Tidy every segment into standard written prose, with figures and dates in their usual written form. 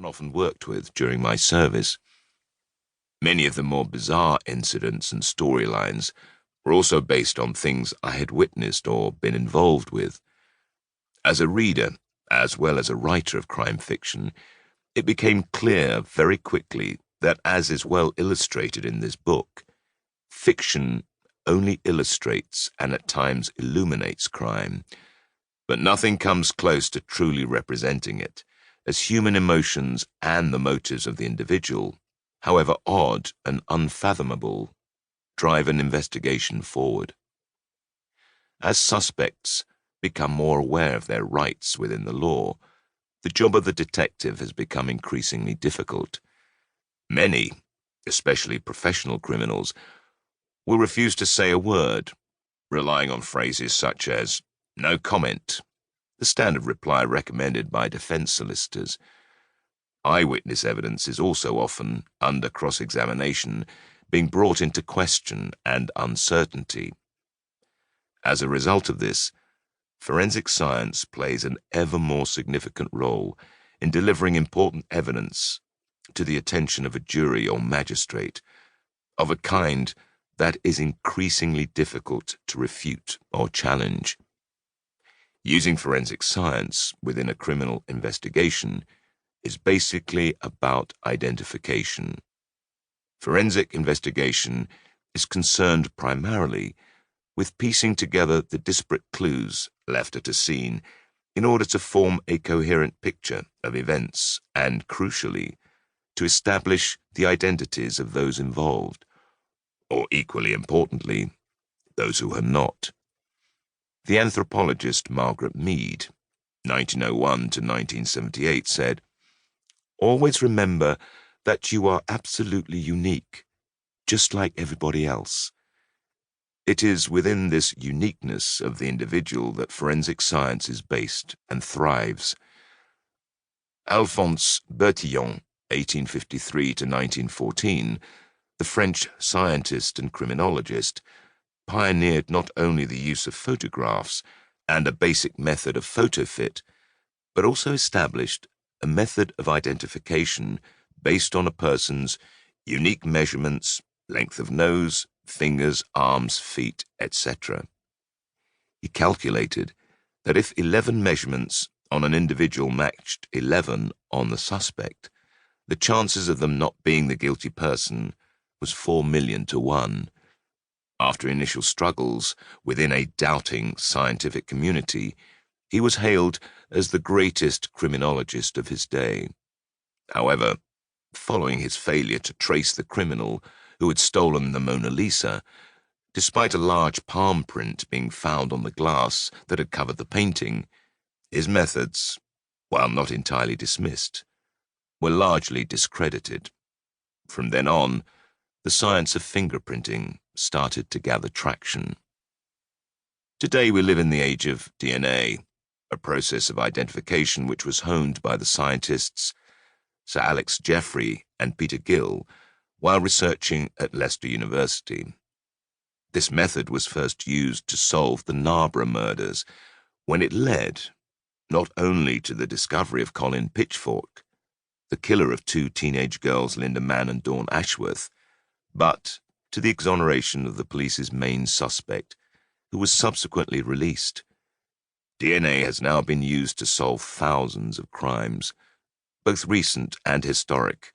one often worked with during my service. Many of the more bizarre incidents and storylines were also based on things I had witnessed or been involved with. As a reader, as well as a writer of crime fiction, it became clear very quickly that, as is well illustrated in this book, fiction only illustrates and at times illuminates crime, but nothing comes close to truly representing it, as human emotions and the motives of the individual, however odd and unfathomable, drive an investigation forward. As suspects become more aware of their rights within the law, the job of the detective has become increasingly difficult. Many, especially professional criminals, will refuse to say a word, relying on phrases such as "no comment," the standard reply recommended by defense solicitors. Eyewitness evidence is also often, under cross-examination, being brought into question and uncertainty. As a result of this, forensic science plays an ever more significant role in delivering important evidence to the attention of a jury or magistrate, of a kind that is increasingly difficult to refute or challenge. Using forensic science within a criminal investigation is basically about identification. Forensic investigation is concerned primarily with piecing together the disparate clues left at a scene in order to form a coherent picture of events and, crucially, to establish the identities of those involved, or equally importantly, those who are not. The anthropologist Margaret Mead, 1901 to 1978, said, "Always remember that you are absolutely unique, just like everybody else. It is within this uniqueness of the individual that forensic science is based and thrives." Alphonse Bertillon, 1853 to 1914, the French scientist and criminologist, pioneered not only the use of photographs and a basic method of photo-fit, but also established a method of identification based on a person's unique measurements, length of nose, fingers, arms, feet, etc. He calculated that if 11 measurements on an individual matched 11 on the suspect, the chances of them not being the guilty person was 4 million to 1. After initial struggles within a doubting scientific community, he was hailed as the greatest criminologist of his day. However, following his failure to trace the criminal who had stolen the Mona Lisa, despite a large palm print being found on the glass that had covered the painting, his methods, while not entirely dismissed, were largely discredited. From then on, the science of fingerprinting started to gather traction. Today we live in the age of DNA, a process of identification which was honed by the scientists Sir Alex Jeffrey and Peter Gill while researching at Leicester University. This method was first used to solve the Narborough murders, when it led not only to the discovery of Colin Pitchfork, the killer of 2 teenage girls Linda Mann and Dawn Ashworth, but to the exoneration of the police's main suspect, who was subsequently released. DNA has now been used to solve thousands of crimes, both recent and historic,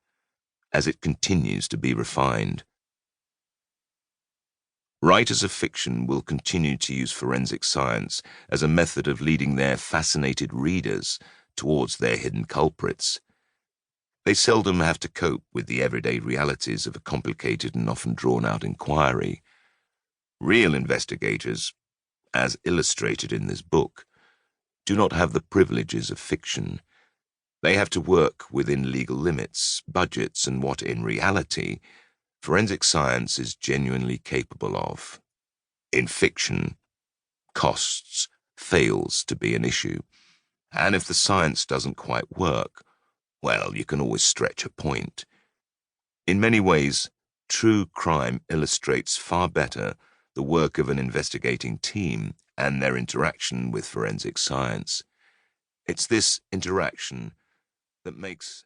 as it continues to be refined. Writers of fiction will continue to use forensic science as a method of leading their fascinated readers towards their hidden culprits. They seldom have to cope with the everyday realities of a complicated and often drawn-out inquiry. Real investigators, as illustrated in this book, do not have the privileges of fiction. They have to work within legal limits, budgets, and what, in reality, forensic science is genuinely capable of. In fiction, costs fails to be an issue, and if the science doesn't quite work, well, you can always stretch a point. In many ways, true crime illustrates far better the work of an investigating team and their interaction with forensic science. It's this interaction that makes